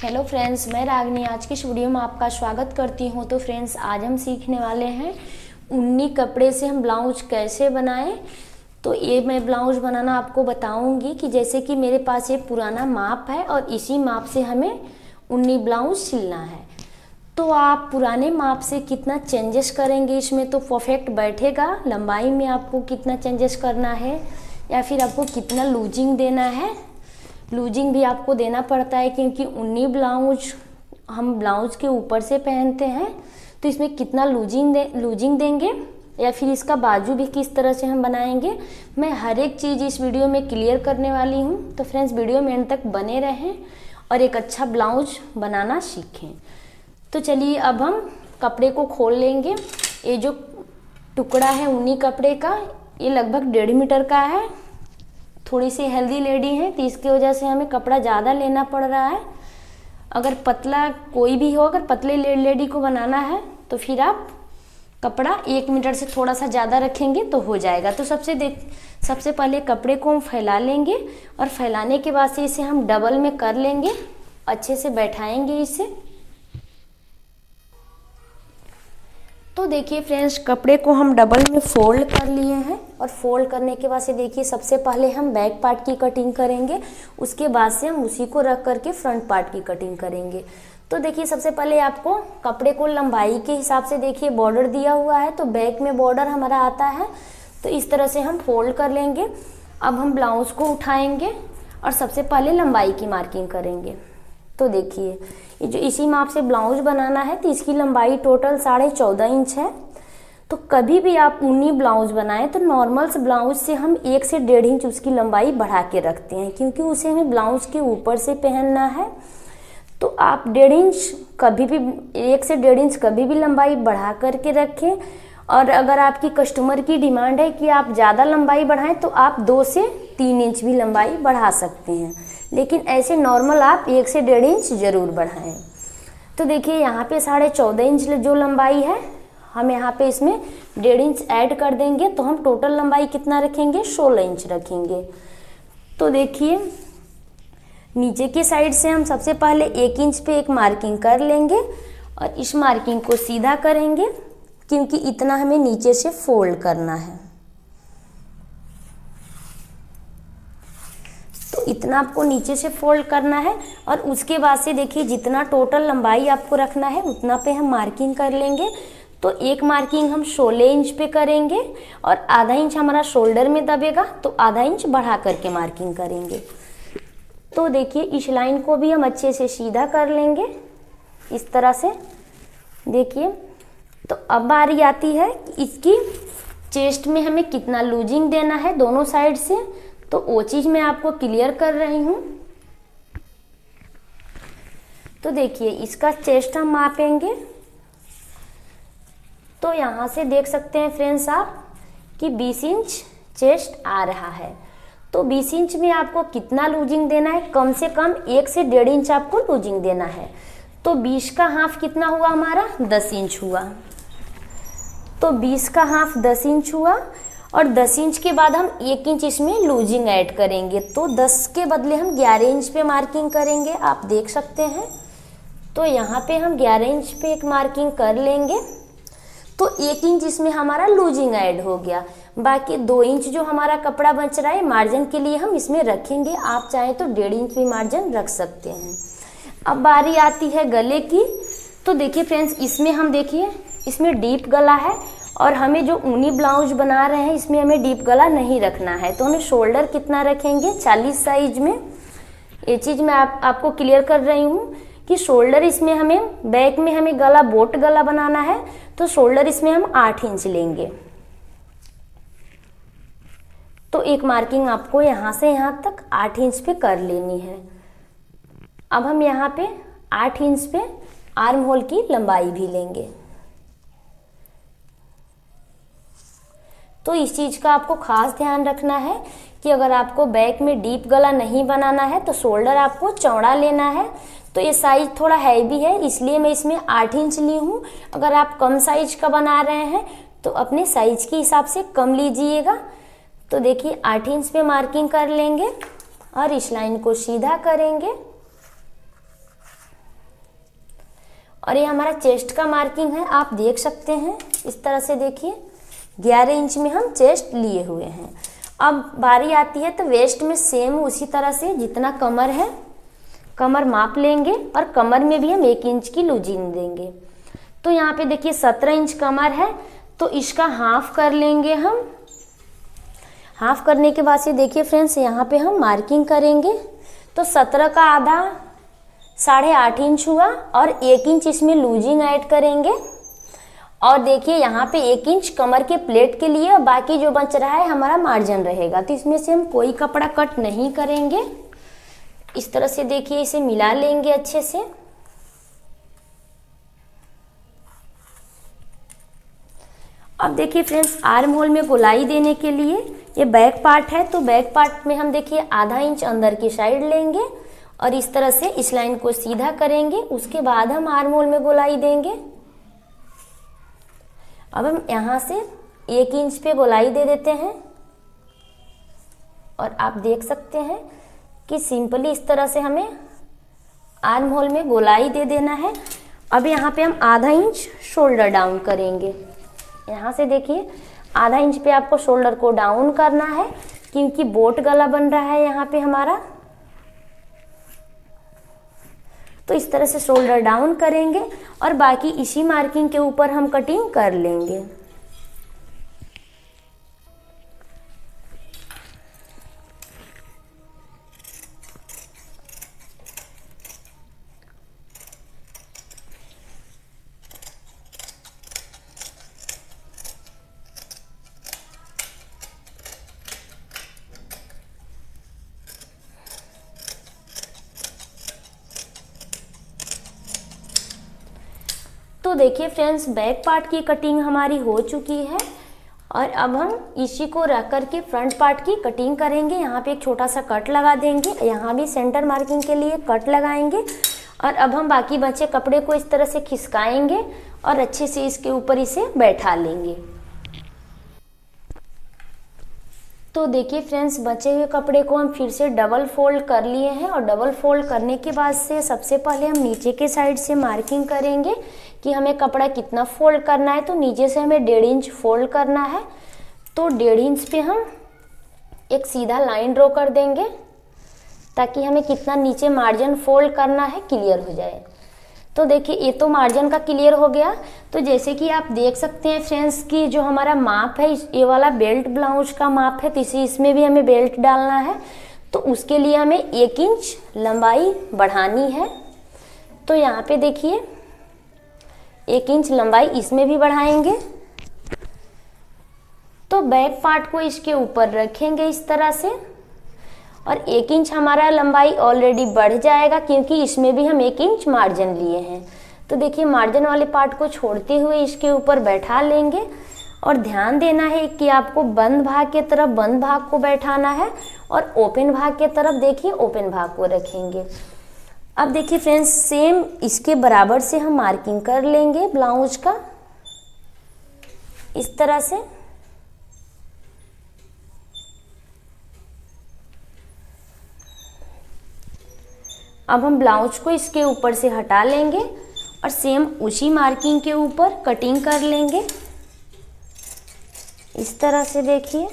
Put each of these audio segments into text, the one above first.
Hello friends, मैं रागनी आज की इस वीडियो में आपका स्वागत करती हूं। तो फ्रेंड्स, आज हम सीखने वाले हैं ऊनी कपड़े से हम ब्लाउज कैसे बनाएं। तो ये मैं ब्लाउज बनाना आपको बताऊंगी कि जैसे कि मेरे पास ये पुराना माप है और इसी माप से हमें ऊनी ब्लाउज सिलना है। तो आप पुराने माप से कितना चेंजेस करेंगे इसमें तो परफेक्ट बैठेगा। लंबाई में आपको कितना चेंजेस करना है या फिर आपको कितना लूजिंग देना है। लूजिंग भी आपको देना पड़ता है क्योंकि ऊनी ब्लाउज हम ब्लाउज के ऊपर से पहनते हैं, तो इसमें कितना लूजिंग देंगे या फिर इसका बाजू भी किस तरह से हम बनाएंगे, मैं हर एक चीज़ इस वीडियो में क्लियर करने वाली हूँ। तो फ्रेंड्स, वीडियो में एंड तक बने रहें और एक अच्छा ब्लाउज बनाना सीखें। तो चलिए अब हम कपड़े को खोल लेंगे। ये जो टुकड़ा है ऊनी कपड़े का, ये लगभग 1.5 मीटर का है। थोड़ी सी हेल्दी लेडी है तो इसकी वजह से हमें कपड़ा ज़्यादा लेना पड़ रहा है। अगर पतला कोई भी हो, अगर पतले लेडी को बनाना है तो फिर आप कपड़ा 1 मीटर से थोड़ा सा ज़्यादा रखेंगे तो हो जाएगा। तो सबसे पहले कपड़े को हम फैला लेंगे और फैलाने के बाद से इसे हम डबल में कर लेंगे, अच्छे से बैठाएंगे इसे। तो देखिए फ्रेंड्स, कपड़े को हम डबल में फोल्ड कर लिए हैं और फोल्ड करने के बाद से देखिए सबसे पहले हम बैक पार्ट की कटिंग करेंगे, उसके बाद से हम उसी को रख करके फ्रंट पार्ट की कटिंग करेंगे। तो देखिए सबसे पहले आपको कपड़े को लंबाई के हिसाब से देखिए बॉर्डर दिया हुआ है, तो बैक में बॉर्डर हमारा आता है, तो इस तरह से हम फोल्ड कर लेंगे। अब हम ब्लाउज को उठाएंगे और सबसे पहले लंबाई की मार्किंग करेंगे। तो देखिए ये जो इसी माप से ब्लाउज बनाना है तो इसकी लंबाई टोटल 14.5 इंच है। तो कभी भी आप ऊनी ब्लाउज बनाएं तो नॉर्मल से ब्लाउज से हम 1 से 1.5 इंच उसकी लंबाई बढ़ा के रखते हैं, क्योंकि उसे हमें ब्लाउज के ऊपर से पहनना है। तो आप 1.5 इंच कभी भी, 1 से 1.5 इंच कभी भी लंबाई बढ़ा करके रखें। और अगर आपकी कस्टमर की डिमांड है कि आप ज़्यादा लंबाई बढ़ाएं तो आप 2 से 3 इंच भी लंबाई बढ़ा सकते हैं, लेकिन ऐसे नॉर्मल आप 1 से 1.5 इंच ज़रूर बढ़ाएं। तो देखिए यहाँ पे 14.5 इंच जो लंबाई है, हम यहाँ पे इसमें 1.5 इंच ऐड कर देंगे, तो हम टोटल लंबाई कितना रखेंगे, 16 इंच रखेंगे। तो देखिए नीचे की साइड से हम सबसे पहले 1 इंच पे एक मार्किंग कर लेंगे और इस मार्किंग को सीधा करेंगे, क्योंकि इतना हमें नीचे से फोल्ड करना है। तो इतना आपको नीचे से फोल्ड करना है और उसके बाद से देखिए जितना टोटल लंबाई आपको रखना है उतना पे हम मार्किंग कर लेंगे। तो एक मार्किंग हम 16 इंच पे करेंगे और आधा इंच हमारा शोल्डर में दबेगा, तो आधा इंच बढ़ा करके मार्किंग करेंगे। तो देखिए इस लाइन को भी हम अच्छे से सीधा कर लेंगे इस तरह से। देखिए तो अब बारी आती है कि इसकी चेस्ट में हमें कितना लूजिंग देना है दोनों साइड से, तो वो चीज़ मैं आपको क्लियर कर रही हूँ। तो देखिए इसका चेस्ट हम मापेंगे। तो यहाँ से देख सकते हैं फ्रेंड्स आप कि 20 इंच चेस्ट आ रहा है। तो 20 इंच में आपको कितना लूजिंग देना है, कम से कम 1 से 1.5 इंच आपको लूजिंग देना है। तो 20 का हाफ कितना हुआ हमारा, 10 इंच हुआ। तो 20 का हाफ 10 इंच हुआ और 10 इंच के बाद हम 1 इंच इसमें लूजिंग ऐड करेंगे, तो 10 के बदले हम 11 इंच पे मार्किंग करेंगे, आप देख सकते हैं। तो यहाँ पे हम 11 इंच पे एक मार्किंग कर लेंगे, तो 1 इंच इसमें हमारा लूजिंग ऐड हो गया। बाकी 2 इंच जो हमारा कपड़ा बच रहा है मार्जिन के लिए हम इसमें रखेंगे, आप चाहें तो 1.5 इंच भी मार्जिन रख सकते हैं। अब बारी आती है गले की। तो देखिए फ्रेंड्स, इसमें हम देखिए इसमें डीप गला है और हमें जो ऊनी ब्लाउज बना रहे हैं इसमें हमें डीप गला नहीं रखना है। तो हमें शोल्डर कितना रखेंगे, 40 साइज में। ये चीज़ मैं आपको क्लियर कर रही हूँ कि शोल्डर इसमें हमें बैक में हमें गला बोट गला बनाना है, तो शोल्डर इसमें हम 8 इंच लेंगे। तो एक मार्किंग आपको यहाँ से यहाँ तक 8 इंच पे कर लेनी है। अब हम यहाँ पे 8 इंच पे आर्म होल की लंबाई भी लेंगे। तो इस चीज़ का आपको खास ध्यान रखना है कि अगर आपको बैक में डीप गला नहीं बनाना है तो शोल्डर आपको चौड़ा लेना है। तो ये साइज थोड़ा हैवी है, इसलिए मैं इसमें 8 इंच ली हूँ। अगर आप कम साइज का बना रहे हैं तो अपने साइज के हिसाब से कम लीजिएगा। तो देखिए 8 इंच पे मार्किंग कर लेंगे और इस लाइन को सीधा करेंगे। और ये हमारा चेस्ट का मार्किंग है, आप देख सकते हैं इस तरह से। देखिए 11 इंच में हम चेस्ट लिए हुए हैं। अब बारी आती है तो वेस्ट में सेम उसी तरह से जितना कमर है, कमर माप लेंगे और कमर में भी हम 1 इंच की लूजिंग देंगे। तो यहाँ पे देखिए 17 इंच कमर है, तो इसका हाफ कर लेंगे हम। हाफ करने के बाद से देखिए फ्रेंड्स, यहाँ पे हम मार्किंग करेंगे। तो 17 का आधा 8.5 इंच हुआ और 1 इंच इसमें लूजिंग ऐड करेंगे। और देखिए यहाँ पे 1 इंच कमर के प्लेट के लिए, बाकी जो बच रहा है हमारा मार्जिन रहेगा। तो इसमें से हम कोई कपड़ा कट नहीं करेंगे। इस तरह से देखिए इसे मिला लेंगे अच्छे से। अब देखिए फ्रेंड्स, आर्म होल में गोलाई देने के लिए ये बैक पार्ट है, तो बैक पार्ट में हम देखिए आधा इंच अंदर की साइड लेंगे और इस तरह से इस लाइन को सीधा करेंगे। उसके बाद हम आर्म होल में गोलाई देंगे। अब हम यहाँ से 1 इंच पे गोलाई दे देते हैं और आप देख सकते हैं कि सिंपली इस तरह से हमें आर्म होल में गोलाई दे देना है। अब यहाँ पे हम आधा इंच शोल्डर डाउन करेंगे। यहाँ से देखिए आधा इंच पे आपको शोल्डर को डाउन करना है, क्योंकि बोट गला बन रहा है यहाँ पे हमारा। तो इस तरह से शोल्डर डाउन करेंगे और बाकी इसी मार्किंग के ऊपर हम कटिंग कर लेंगे। तो देखिए फ्रेंड्स, बैक पार्ट की कटिंग हमारी हो चुकी है और अब हम इसी को रख करके फ्रंट पार्ट की कटिंग करेंगे। यहाँ पे एक छोटा सा कट लगा देंगे, यहाँ भी सेंटर मार्किंग के लिए कट लगाएंगे और अब हम बाकी बचे कपड़े को इस तरह से खिसकाएंगे और अच्छे से इसके ऊपर इसे बैठा लेंगे। तो देखिए फ्रेंड्स, बचे हुए कपड़े को हम फिर से डबल फोल्ड कर लिए हैं और डबल फोल्ड करने के बाद से सबसे पहले हम नीचे के साइड से मार्किंग करेंगे कि हमें कपड़ा कितना फोल्ड करना है। तो नीचे से हमें 1.5 इंच फोल्ड करना है, तो 1.5 इंच पे हम एक सीधा लाइन ड्रॉ कर देंगे ताकि हमें कितना नीचे मार्जिन फोल्ड करना है क्लियर हो जाए। तो देखिए ये तो मार्जिन का क्लियर हो गया। तो जैसे कि आप देख सकते हैं फ्रेंड्स कि जो हमारा माप है ये वाला बेल्ट ब्लाउज का माप है, तो इसमें भी हमें बेल्ट डालना है। तो उसके लिए हमें 1 इंच लंबाई बढ़ानी है। तो यहाँ पे देखिए 1 इंच लंबाई इसमें भी बढ़ाएंगे। तो बैक पार्ट को इसके ऊपर रखेंगे इस तरह से और 1 इंच हमारा लंबाई ऑलरेडी बढ़ जाएगा, क्योंकि इसमें भी हम 1 इंच मार्जिन लिए हैं। तो देखिए मार्जिन वाले पार्ट को छोड़ते हुए इसके ऊपर बैठा लेंगे और ध्यान देना है कि आपको बंद भाग के तरफ बंद भाग को बैठाना है और ओपन भाग के तरफ देखिए ओपन भाग को रखेंगे। अब देखिए फ्रेंड्स, सेम इसके बराबर से हम मार्किंग कर लेंगे ब्लाउज का इस तरह से। अब हम ब्लाउज को इसके ऊपर से हटा लेंगे और सेम उसी मार्किंग के ऊपर कटिंग कर लेंगे इस तरह से। देखिए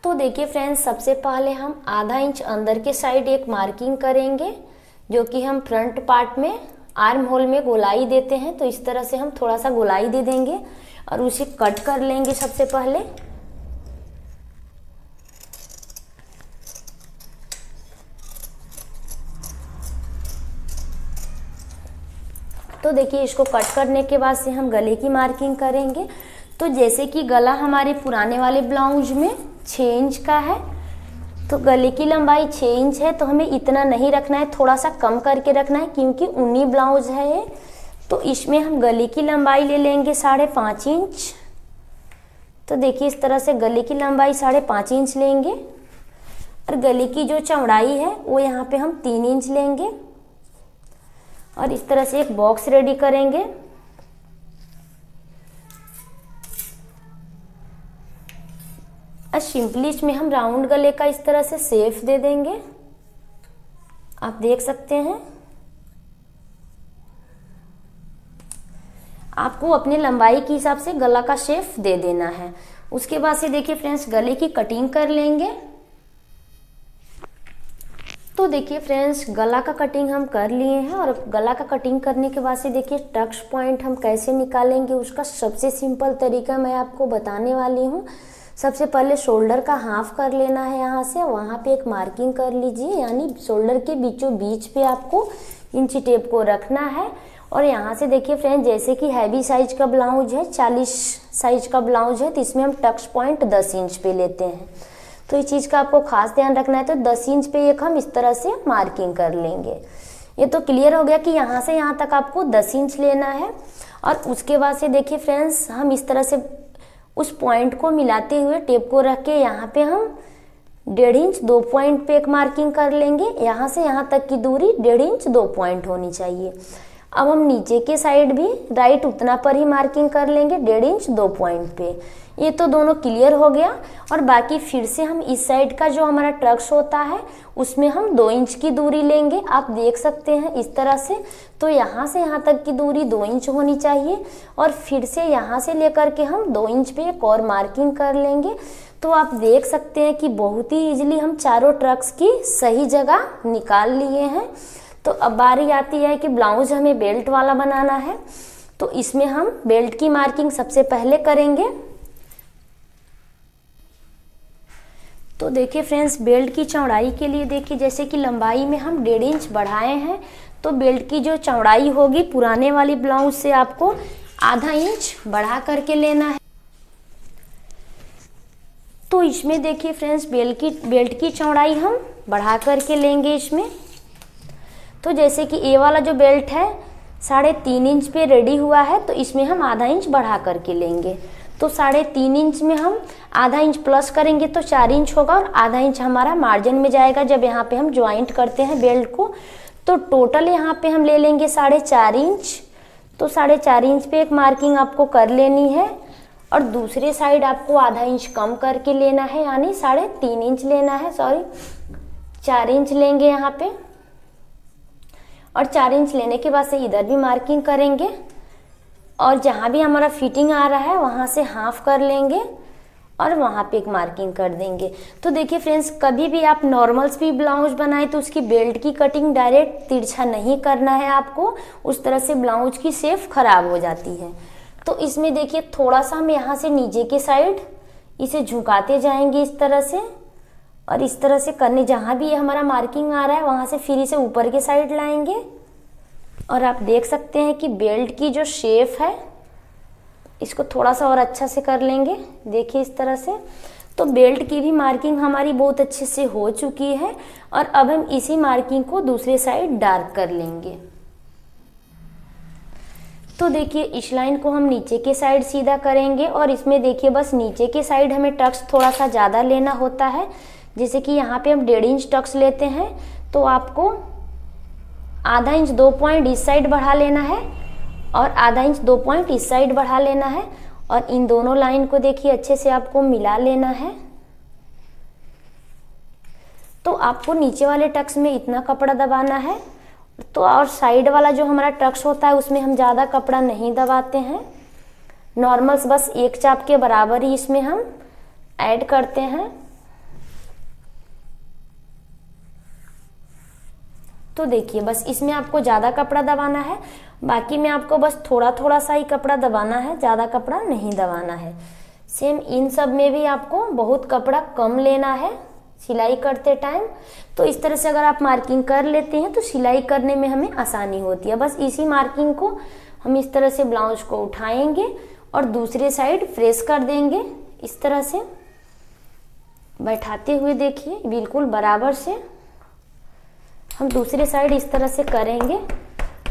तो देखिए फ्रेंड्स, सबसे पहले हम आधा इंच अंदर के साइड एक मार्किंग करेंगे, जो कि हम फ्रंट पार्ट में आर्म होल में गोलाई देते हैं। तो इस तरह से हम थोड़ा सा गोलाई दे देंगे और उसे कट कर लेंगे सबसे पहले। तो देखिए इसको कट करने के बाद से हम गले की मार्किंग करेंगे। तो जैसे कि गला हमारे पुराने वाले ब्लाउज में 6 इंच का है, तो गले की लंबाई 6 इंच है, तो हमें इतना नहीं रखना है, थोड़ा सा कम करके रखना है, क्योंकि ऊनी ब्लाउज है ये। तो इसमें हम गले की लंबाई ले लेंगे 5.5 इंच। तो देखिए इस तरह से गले की लंबाई 5.5 इंच लेंगे और गले की जो चौड़ाई है वो यहाँ पे हम 3 इंच लेंगे और इस तरह से एक बॉक्स रेडी करेंगे। और सिंपली इसमें हम राउंड गले का इस तरह से शेप दे देंगे। आप देख सकते हैं, आपको अपने लंबाई के हिसाब से गला का शेप दे देना है। उसके बाद से देखिए फ्रेंड्स, गले की कटिंग कर लेंगे। तो देखिए फ्रेंड्स, गला का कटिंग हम कर लिए हैं और गला का कटिंग करने के बाद से देखिए टक्स पॉइंट हम कैसे निकालेंगे उसका सबसे सिंपल तरीका मैं आपको बताने वाली हूँ। सबसे पहले शोल्डर का हाफ कर लेना है, यहाँ से वहाँ पे एक मार्किंग कर लीजिए, यानी शोल्डर के बीचों बीच पे आपको इंची टेप को रखना है। और यहाँ से देखिए फ्रेंड, जैसे कि हैवी साइज का ब्लाउज है, 40 साइज का ब्लाउज है, तो इसमें हम टक्स पॉइंट 10 इंच पे लेते हैं। तो इस चीज़ का आपको खास ध्यान रखना है। तो 10 इंच पे एक हम इस तरह से मार्किंग कर लेंगे। ये तो क्लियर हो गया कि यहाँ से यहाँ तक आपको 10 इंच लेना है। और उसके बाद से देखिए फ्रेंड्स, हम इस तरह से उस पॉइंट को मिलाते हुए टेप को रख के यहाँ पे हम 1.5 इंच 2 पॉइंट पे एक मार्किंग कर लेंगे। यहाँ से यहाँ तक की दूरी 1.5 इंच 2 पॉइंट होनी चाहिए। अब हम नीचे के साइड भी राइट उतना पर ही मार्किंग कर लेंगे, 1.5 इंच 2 पॉइंट पे। ये तो दोनों क्लियर हो गया। और बाकी फिर से हम इस साइड का जो हमारा टक्स होता है उसमें हम 2 इंच की दूरी लेंगे। आप देख सकते हैं इस तरह से। तो यहाँ से यहाँ तक की दूरी 2 इंच होनी चाहिए और फिर से यहाँ से लेकर के हम 2 इंच पे एक और मार्किंग कर लेंगे। तो आप देख सकते हैं कि बहुत ही ईजिली हम चारों टक्स की सही जगह निकाल लिए हैं। तो अब बारी आती है कि ब्लाउज हमें बेल्ट वाला बनाना है। तो इसमें हम बेल्ट की मार्किंग सबसे पहले करेंगे। तो देखिए फ्रेंड्स, बेल्ट की चौड़ाई के लिए देखिए, जैसे कि लंबाई में हम 1.5 इंच बढ़ाए हैं, तो बेल्ट की जो चौड़ाई होगी पुराने वाली ब्लाउज से आपको आधा इंच बढ़ा करके लेना है। तो इसमें देखिए फ्रेंड्स, बेल्ट की चौड़ाई हम बढ़ा करके लेंगे इसमें। तो जैसे कि ये वाला जो बेल्ट है 3.5 इंच पे रेडी हुआ है, तो इसमें हम आधा इंच बढ़ा करके लेंगे। तो 3.5 इंच में हम आधा इंच प्लस करेंगे तो 4 इंच होगा और आधा इंच हमारा मार्जिन में जाएगा जब यहाँ पे हम ज्वाइंट करते हैं बेल्ट को। तो टोटल यहाँ पे हम ले लेंगे 4.5 इंच। तो 4.5 इंच पे एक मार्किंग आपको कर लेनी है और दूसरे साइड आपको आधा इंच कम करके लेना है, यानी 3.5 इंच लेना है, 4 इंच लेंगे यहाँ पे। और 4 इंच लेने के बाद से इधर भी मार्किंग करेंगे और जहाँ भी हमारा फिटिंग आ रहा है वहाँ से हाफ कर लेंगे और वहाँ पे एक मार्किंग कर देंगे। तो देखिए फ्रेंड्स, कभी भी आप नॉर्मल्स भी ब्लाउज बनाए तो उसकी बेल्ट की कटिंग डायरेक्ट तिरछा नहीं करना है आपको, उस तरह से ब्लाउज की शेप खराब हो जाती है। तो इसमें देखिए थोड़ा सा हम यहाँ से नीचे के साइड इसे झुकाते जाएंगे इस तरह से, और इस तरह से करने जहाँ भी हमारा मार्किंग आ रहा है वहाँ से फिर इसे ऊपर के साइड लाएंगे। और आप देख सकते हैं कि बेल्ट की जो शेप है इसको थोड़ा सा और अच्छा से कर लेंगे, देखिए इस तरह से। तो बेल्ट की भी मार्किंग हमारी बहुत अच्छे से हो चुकी है और अब हम इसी मार्किंग को दूसरे साइड डार्क कर लेंगे। तो देखिए इस लाइन को हम नीचे के साइड सीधा करेंगे और इसमें देखिए बस नीचे के साइड हमें टक्स थोड़ा सा ज़्यादा लेना होता है। जैसे कि यहाँ पे हम 1.5 इंच टक्स लेते हैं तो आपको आधा इंच 2 पॉइंट इस साइड बढ़ा लेना है और आधा इंच 2 पॉइंट इस साइड बढ़ा लेना है और इन दोनों लाइन को देखिए अच्छे से आपको मिला लेना है। तो आपको नीचे वाले टक्स में इतना कपड़ा दबाना है, तो और साइड वाला जो हमारा टक्स होता है उसमें हम ज़्यादा कपड़ा नहीं दबाते हैं, नॉर्मल्स बस एक चाप के बराबर ही इसमें हम ऐड करते हैं। तो देखिए बस इसमें आपको ज़्यादा कपड़ा दबाना है, बाकी में आपको बस थोड़ा थोड़ा सा ही कपड़ा दबाना है, ज़्यादा कपड़ा नहीं दबाना है। सेम इन सब में भी आपको बहुत कपड़ा कम लेना है सिलाई करते टाइम। तो इस तरह से अगर आप मार्किंग कर लेते हैं तो सिलाई करने में हमें आसानी होती है। बस इसी मार्किंग को हम इस तरह से ब्लाउज को उठाएंगे और दूसरे साइड प्रेस कर देंगे इस तरह से बैठाते हुए, देखिए बिल्कुल बराबर से हम दूसरे साइड इस तरह से करेंगे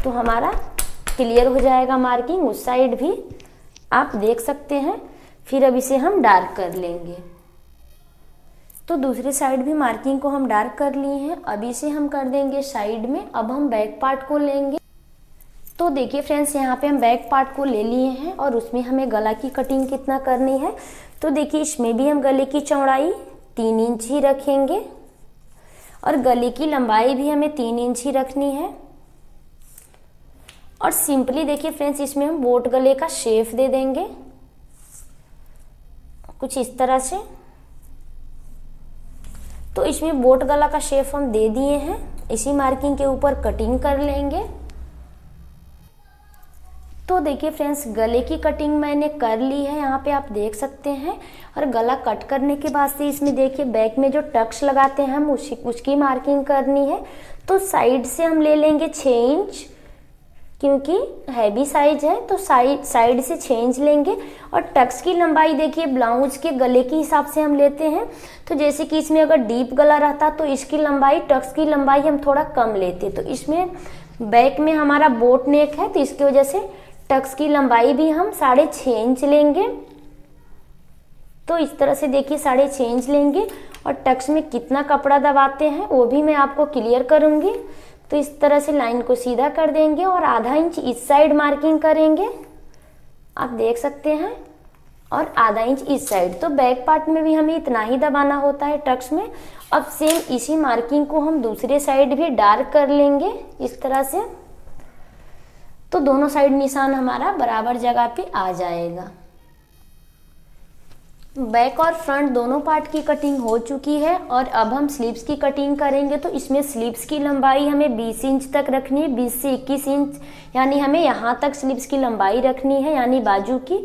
तो हमारा क्लियर हो जाएगा मार्किंग। उस साइड भी आप देख सकते हैं। फिर अब इसे हम डार्क कर लेंगे। तो दूसरे साइड भी मार्किंग को हम डार्क कर लिए हैं, अब इसे हम कर देंगे साइड में। अब हम बैक पार्ट को लेंगे। तो देखिए फ्रेंड्स, यहाँ पे हम बैक पार्ट को ले लिए हैं और उसमें हमें गला की कटिंग कितना करनी है। तो देखिए इसमें भी हम गले की चौड़ाई 3 इंच ही रखेंगे और गले की लंबाई भी हमें 3 इंच ही रखनी है। और सिंपली देखिए फ्रेंड्स इसमें हम बोट गले का शेप दे देंगे कुछ इस तरह से। तो इसमें बोट गला का शेप हम दे दिए हैं, इसी मार्किंग के ऊपर कटिंग कर लेंगे। तो देखिए फ्रेंड्स गले की कटिंग मैंने कर ली है, यहाँ पे आप देख सकते हैं। और गला कट करने के बाद से इसमें देखिए बैक में जो टक्स लगाते हैं हम उसकी मार्किंग करनी है। तो साइड से हम ले लेंगे 6 इंच, क्योंकि हैवी साइज है तो साइड से 6 इंच लेंगे। और टक्स की लंबाई देखिए ब्लाउज के गले के हिसाब से हम लेते हैं। तो जैसे कि इसमें अगर डीप गला रहता तो इसकी लंबाई, टक्स की लंबाई हम थोड़ा कम लेते। तो इसमें बैक में हमारा बोट नेक है तो इसकी वजह से टक्स की लंबाई भी हम 6.5 इंच लेंगे। तो इस तरह से देखिए 6.5 इंच लेंगे। और टक्स में कितना कपड़ा दबाते हैं वो भी मैं आपको क्लियर करूंगी। तो इस तरह से लाइन को सीधा कर देंगे और आधा इंच इस साइड मार्किंग करेंगे, आप देख सकते हैं, और आधा इंच इस साइड। तो बैक पार्ट में भी हमें इतना ही दबाना होता है टक्स में। अब सेम इसी मार्किंग को हम दूसरे साइड भी डार्क कर लेंगे इस तरह से। तो दोनों साइड निशान हमारा बराबर जगह पे आ जाएगा। बैक और फ्रंट दोनों पार्ट की कटिंग हो चुकी है और अब हम स्लीव्स की कटिंग करेंगे। तो इसमें स्लीव्स की लंबाई हमें 20 इंच तक रखनी है, 20 से 21 इंच, यानी हमें यहाँ तक स्लीव्स की लंबाई रखनी है, यानी बाजू की।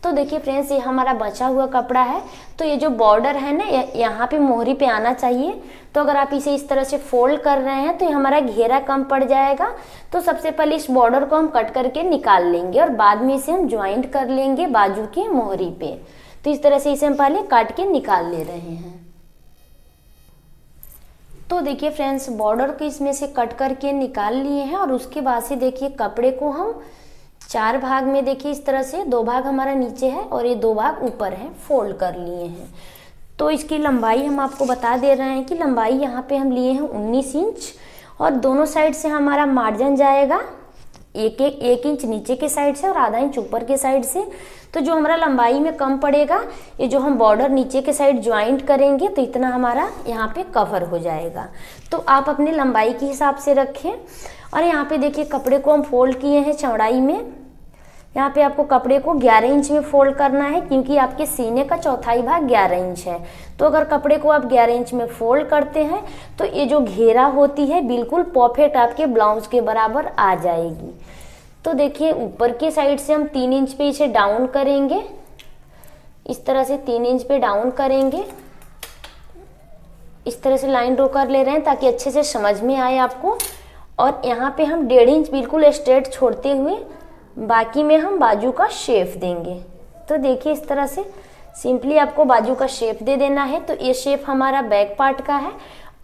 तो देखिए फ्रेंड्स ये हमारा बचा हुआ कपड़ा है, तो ये जो बॉर्डर है ना यहाँ पे मोहरी पे आना चाहिए। तो अगर आप इसे इस तरह से फोल्ड कर रहे हैं तो ये हमारा घेरा कम पड़ जाएगा। तो सबसे पहले इस बॉर्डर को हम कट करके निकाल लेंगे और बाद में इसे हम ज्वाइंट कर लेंगे बाजू की मोहरी पे। तो इस तरह से इसे हम पहले काट के निकाल ले रहे हैं। तो देखिए फ्रेंड्स बॉर्डर को इसमें से कट करके निकाल लिए हैं और उसके बाद से देखिए कपड़े को हम 4 भाग में, देखिए इस तरह से 2 भाग हमारा नीचे है और ये 2 भाग ऊपर है, फोल्ड कर लिए हैं। तो इसकी लंबाई हम आपको बता दे रहे हैं कि लंबाई यहाँ पे हम लिए हैं 19 इंच और दोनों साइड से हमारा मार्जिन जाएगा 1 इंच नीचे के साइड से और आधा इंच ऊपर के साइड से। तो जो हमारा लंबाई में कम पड़ेगा, ये जो हम बॉर्डर नीचे के साइड ज्वाइंट करेंगे तो इतना हमारा यहाँ पे कवर हो जाएगा। तो आप अपने लंबाई के हिसाब से रखें। और यहाँ पे देखिए कपड़े को हम फोल्ड किए हैं चौड़ाई में। यहाँ पे आपको कपड़े को 11 इंच में फोल्ड करना है, क्योंकि आपके सीने का चौथाई भाग 11 इंच है। तो अगर कपड़े को आप 11 इंच में फोल्ड करते हैं तो ये जो घेरा होती है बिल्कुल परफेक्ट आपके ब्लाउज के बराबर आ जाएगी। तो देखिए ऊपर के साइड से हम 3 इंच पे इसे डाउन करेंगे, इस तरह से 3 इंच पे डाउन करेंगे। इस तरह से लाइन ड्रॉ कर ले रहे हैं ताकि अच्छे से समझ में आए आपको। और यहाँ पे हम 1.5 इंच बिल्कुल स्ट्रेट छोड़ते हुए बाकी में हम बाजू का शेप देंगे। तो देखिए इस तरह से सिंपली आपको बाजू का शेप दे देना है। तो ये शेप हमारा बैक पार्ट का है।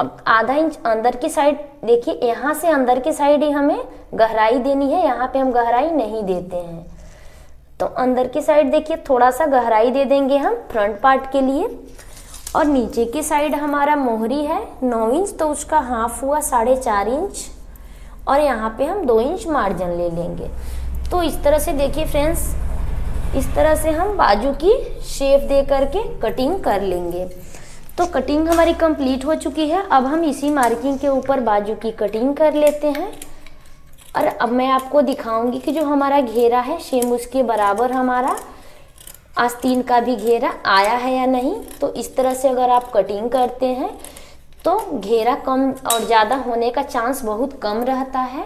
अब आधा इंच अंदर की साइड, देखिए यहाँ से अंदर की साइड ही हमें गहराई देनी है, यहाँ पे हम गहराई नहीं देते हैं। तो अंदर की साइड देखिए थोड़ा सा गहराई दे देंगे हम फ्रंट पार्ट के लिए। और नीचे की साइड हमारा मोहरी है 9 इंच, तो उसका हाफ हुआ 4.5 इंच और यहाँ पे हम 2 इंच मार्जिन ले लेंगे। तो इस तरह से देखिए फ्रेंड्स, इस तरह से हम बाजू की शेप दे करके कटिंग कर लेंगे। तो कटिंग हमारी कंप्लीट हो चुकी है। अब हम इसी मार्किंग के ऊपर बाजू की कटिंग कर लेते हैं। और अब मैं आपको दिखाऊंगी कि जो हमारा घेरा है सेम उसके बराबर हमारा आस्तीन का भी घेरा आया है या नहीं। तो इस तरह से अगर आप कटिंग करते हैं तो घेरा कम और ज़्यादा होने का चांस बहुत कम रहता है।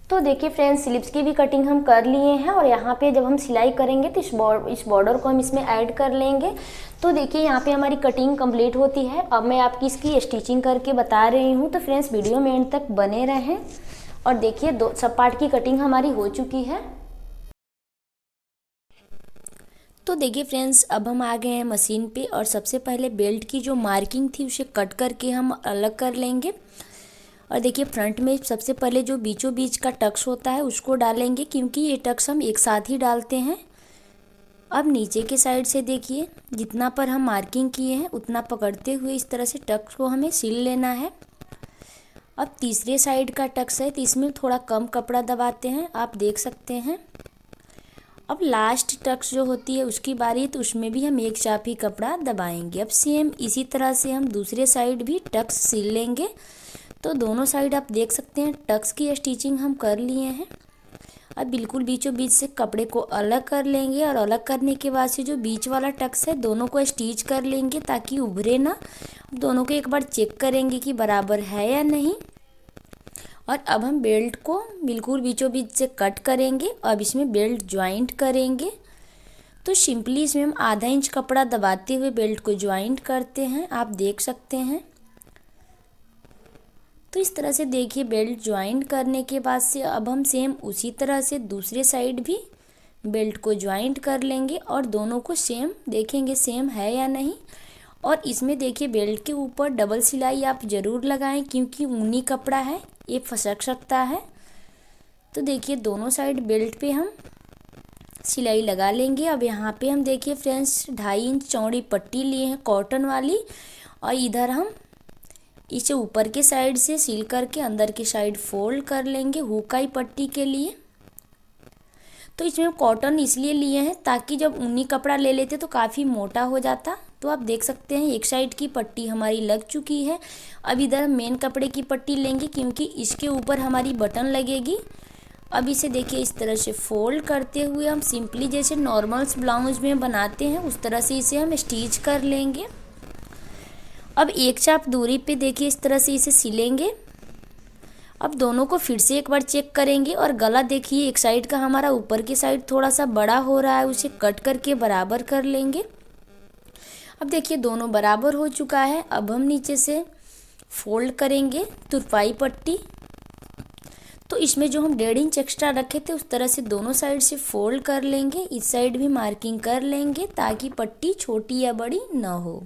तो देखिए फ्रेंड्स स्लीव्स की भी कटिंग हम कर लिए हैं और यहाँ पे जब हम सिलाई करेंगे तो इस बॉर्डर को हम इसमें ऐड कर लेंगे। तो देखिए यहाँ पे हमारी कटिंग कंप्लीट होती है। अब मैं आपकी इसकी स्टिचिंग करके बता रही हूँ, तो फ्रेंड्स वीडियो में एंड तक बने रहें। और देखिए सब पार्ट की कटिंग हमारी हो चुकी है। तो देखिए फ्रेंड्स अब हम आ गए हैं मशीन पे और सबसे पहले बेल्ट की जो मार्किंग थी उसे कट करके हम अलग कर लेंगे। और देखिए फ्रंट में सबसे पहले जो बीचों बीच का टक्स होता है उसको डालेंगे, क्योंकि ये टक्स हम एक साथ ही डालते हैं। अब नीचे के साइड से देखिए जितना पर हम मार्किंग किए हैं उतना पकड़ते हुए इस तरह से टक्स को हमें सिल लेना है। अब तीसरे साइड का टक्स है तो इसमें थोड़ा कम कपड़ा दबाते हैं, आप देख सकते हैं। अब लास्ट टक्स जो होती है उसकी बारी है, तो उसमें भी हम एक चाप ही कपड़ा दबाएंगे। अब सेम इसी तरह से हम दूसरे साइड भी टक्स सिल लेंगे। तो दोनों साइड आप देख सकते हैं टक्स की स्टिचिंग हम कर लिए हैं। अब बिल्कुल बीचों बीच से कपड़े को अलग कर लेंगे और अलग करने के बाद से जो बीच वाला टक्स है दोनों को स्टिच कर लेंगे ताकि उभरे ना। दोनों को एक बार चेक करेंगे कि बराबर है या नहीं। और अब हम बेल्ट को बिल्कुल बीचों बीच से कट करेंगे। अब इसमें बेल्ट ज्वाइंट करेंगे। तो सिंपली इसमें हम आधा इंच कपड़ा दबाते हुए बेल्ट को ज्वाइंट करते हैं, आप देख सकते हैं। तो इस तरह से देखिए बेल्ट ज्वाइंट करने के बाद से अब हम सेम उसी तरह से दूसरे साइड भी बेल्ट को ज्वाइंट कर लेंगे और दोनों को सेम देखेंगे सेम है या नहीं। और इसमें देखिए बेल्ट के ऊपर डबल सिलाई आप ज़रूर लगाएं क्योंकि ऊनी कपड़ा है, ये फसक सकता है। तो देखिए दोनों साइड बेल्ट पे हम सिलाई लगा लेंगे। अब यहाँ पे हम देखिए फ्रेंड्स 2.5 इंच चौड़ी पट्टी लिए हैं कॉटन वाली, और इधर हम इसे ऊपर के साइड से सिल करके अंदर की साइड फोल्ड कर लेंगे हुकाई पट्टी के लिए। तो इसमें कॉटन इसलिए लिए हैं ताकि जब ऊनी कपड़ा ले लेते तो काफ़ी मोटा हो जाता। तो आप देख सकते हैं एक साइड की पट्टी हमारी लग चुकी है। अब इधर हम मेन कपड़े की पट्टी लेंगे क्योंकि इसके ऊपर हमारी बटन लगेगी। अब इसे देखिए इस तरह से फोल्ड करते हुए हम सिंपली जैसे नॉर्मल्स ब्लाउज में बनाते हैं उस तरह से इसे हम स्टिच कर लेंगे। अब एक चाप दूरी पे देखिए इस तरह से इसे सिलेंगे। अब दोनों को फिर से एक बार चेक करेंगे और गला देखिए एक साइड का हमारा ऊपर की साइड थोड़ा सा बड़ा हो रहा है, उसे कट करके बराबर कर लेंगे। अब देखिए दोनों बराबर हो चुका है। अब हम नीचे से फोल्ड करेंगे तुरपाई पट्टी। तो इसमें जो हम 1.5 इंच एक्स्ट्रा रखे थे उस तरह से दोनों साइड से फोल्ड कर लेंगे। इस साइड भी मार्किंग कर लेंगे ताकि पट्टी छोटी या बड़ी ना हो।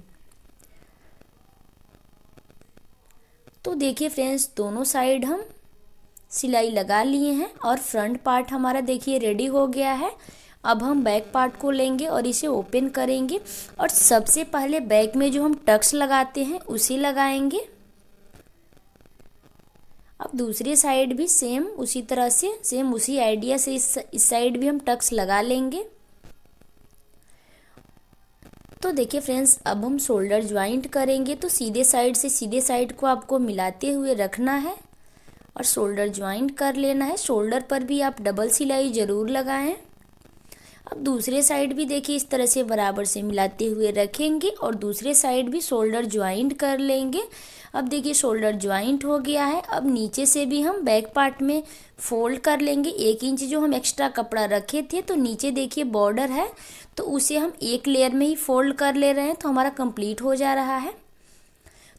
तो देखिए फ्रेंड्स दोनों साइड हम सिलाई लगा लिए हैं और फ्रंट पार्ट हमारा देखिए रेडी हो गया है। अब हम बैक पार्ट को लेंगे और इसे ओपन करेंगे और सबसे पहले बैक में जो हम टक्स लगाते हैं उसे लगाएंगे। अब दूसरी साइड भी सेम उसी तरह से सेम उसी आइडिया से इस साइड भी हम टक्स लगा लेंगे। तो देखिए फ्रेंड्स अब हम शोल्डर ज्वाइंट करेंगे। तो सीधे साइड से सीधे साइड को आपको मिलाते हुए रखना है और शोल्डर ज्वाइंट कर लेना है। शोल्डर पर भी आप डबल सिलाई ज़रूर लगाएं। अब दूसरे साइड भी देखिए इस तरह से बराबर से मिलाते हुए रखेंगे और दूसरे साइड भी शोल्डर ज्वाइंट कर लेंगे। अब देखिए शोल्डर ज्वाइंट हो गया है। अब नीचे से भी हम बैक पार्ट में फोल्ड कर लेंगे। 1 इंच जो हम एक्स्ट्रा कपड़ा रखे थे तो नीचे देखिए बॉर्डर है तो उसे हम एक लेयर में ही फोल्ड कर ले रहे हैं तो हमारा कंप्लीट हो जा रहा है।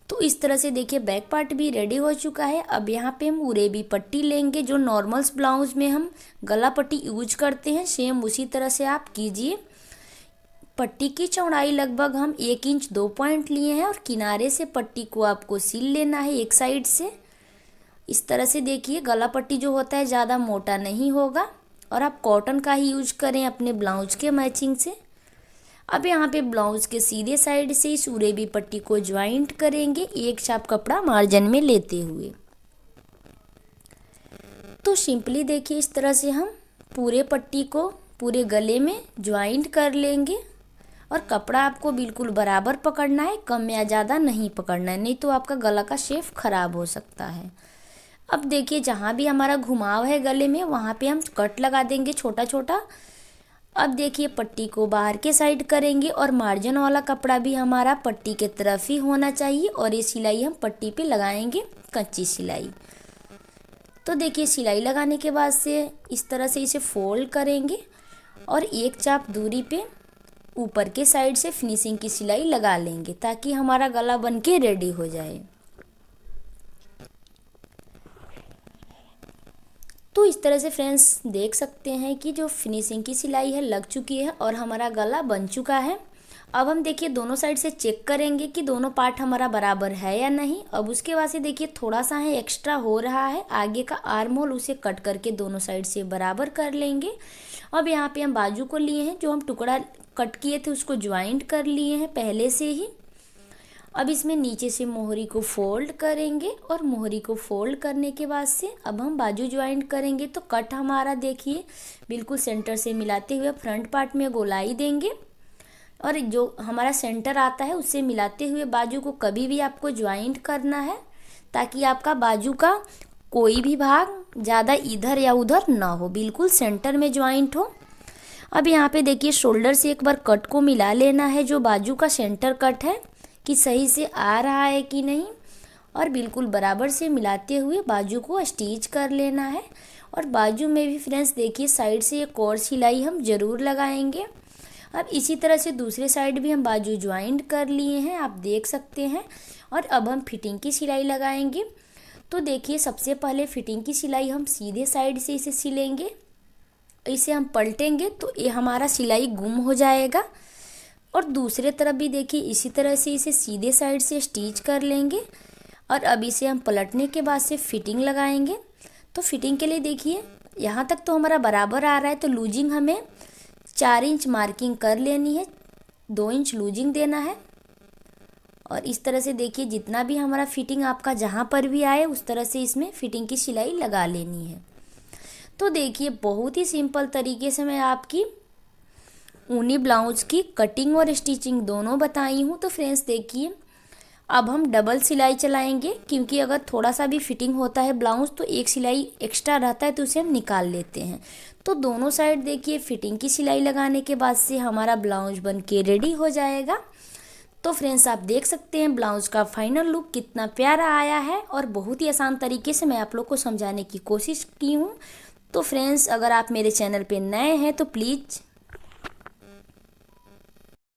तो इस तरह से देखिए बैक पार्ट भी रेडी हो चुका है। अब यहाँ पे हम उरेबी पट्टी लेंगे जो नॉर्मल्स ब्लाउज में हम गला पट्टी यूज करते हैं, सेम उसी तरह से आप कीजिए। पट्टी की चौड़ाई लगभग हम 1 इंच 2 पॉइंट लिए हैं और किनारे से पट्टी को आपको सिल लेना है एक साइड से। इस तरह से देखिए गला पट्टी जो होता है ज़्यादा मोटा नहीं होगा और आप कॉटन का ही यूज करें अपने ब्लाउज के मैचिंग से। अब यहाँ पे ब्लाउज के सीधे साइड से इस उरेबी पट्टी को ज्वाइंट करेंगे एक चाप कपड़ा मार्जिन में लेते हुए। तो सिंपली देखिए इस तरह से हम पूरे पट्टी को पूरे गले में ज्वाइंट कर लेंगे और कपड़ा आपको बिल्कुल बराबर पकड़ना है, कम या ज़्यादा नहीं पकड़ना है, नहीं तो आपका गला का शेप खराब हो सकता है। अब देखिए जहाँ भी हमारा घुमाव है गले में वहाँ पे हम कट लगा देंगे छोटा छोटा। अब देखिए पट्टी को बाहर के साइड करेंगे और मार्जिन वाला कपड़ा भी हमारा पट्टी के तरफ ही होना चाहिए और ये सिलाई हम पट्टी पे लगाएंगे कच्ची सिलाई। तो देखिए सिलाई लगाने के बाद से इस तरह से इसे फोल्ड करेंगे और एक चाप दूरी पे ऊपर के साइड से फिनिशिंग की सिलाई लगा लेंगे ताकि हमारा गला बन के रेडी हो जाए। तो इस तरह से फ्रेंड्स देख सकते हैं कि जो फिनिशिंग की सिलाई है लग चुकी है और हमारा गला बन चुका है। अब हम देखिए दोनों साइड से चेक करेंगे कि दोनों पार्ट हमारा बराबर है या नहीं। अब उसके बाद से देखिए थोड़ा सा है एक्स्ट्रा हो रहा है आगे का आर्म होल, उसे कट करके दोनों साइड से बराबर कर लेंगे। अब यहाँ पे हम बाजू को लिए हैं, जो हम टुकड़ा कट किए थे उसको ज्वाइंट कर लिए हैं पहले से ही। अब इसमें नीचे से मोहरी को फोल्ड करेंगे और मोहरी को फोल्ड करने के बाद से अब हम बाजू ज्वाइंट करेंगे। तो कट हमारा देखिए बिल्कुल सेंटर से मिलाते हुए फ्रंट पार्ट में गोलाई देंगे और जो हमारा सेंटर आता है उससे मिलाते हुए बाजू को कभी भी आपको ज्वाइंट करना है ताकि आपका बाजू का कोई भी भाग ज़्यादा इधर या उधर ना हो, बिल्कुल सेंटर में ज्वाइंट हो। अब यहाँ पे देखिए शोल्डर से एक बार कट को मिला लेना है, जो बाजू का सेंटर कट है कि सही से आ रहा है कि नहीं, और बिल्कुल बराबर से मिलाते हुए बाजू को स्टिच कर लेना है। और बाजू में भी फ्रेंड्स देखिए साइड से एक और सिलाई हम ज़रूर लगाएंगे। अब इसी तरह से दूसरे साइड भी हम बाजू ज्वाइंट कर लिए हैं, आप देख सकते हैं। और अब हम फिटिंग की सिलाई लगाएंगे। तो देखिए सबसे पहले फिटिंग की सिलाई हम सीधे साइड से इसे सिलेंगे, इसे हम पलटेंगे तो ये हमारा सिलाई गुम हो जाएगा। और दूसरे तरफ भी देखिए इसी तरह से इसे सीधे साइड से स्टिच कर लेंगे। और अब इसे हम पलटने के बाद से फिटिंग लगाएंगे। तो फिटिंग के लिए देखिए यहाँ तक तो हमारा बराबर आ रहा है, तो लूजिंग हमें 4 इंच मार्किंग कर लेनी है, 2 इंच लूजिंग देना है। और इस तरह से देखिए जितना भी हमारा फिटिंग आपका जहाँ पर भी आए उस तरह से इसमें फिटिंग की सिलाई लगा लेनी है। तो देखिए बहुत ही सिंपल तरीके से मैं आपकी ऊनी ब्लाउज की कटिंग और स्टिचिंग दोनों बताई हूँ। तो फ्रेंड्स देखिए अब हम डबल सिलाई चलाएंगे, क्योंकि अगर थोड़ा सा भी फिटिंग होता है ब्लाउज तो एक सिलाई एक्स्ट्रा रहता है, तो उसे हम निकाल लेते हैं। तो दोनों साइड देखिए फिटिंग की सिलाई लगाने के बाद से हमारा ब्लाउज बन के रेडी हो जाएगा। तो फ्रेंड्स आप देख सकते हैं ब्लाउज का फाइनल लुक कितना प्यारा आया है और बहुत ही आसान तरीके से मैं आप लोग को समझाने की कोशिश की हूँ। तो फ्रेंड्स अगर आप मेरे चैनल पे नए हैं तो प्लीज़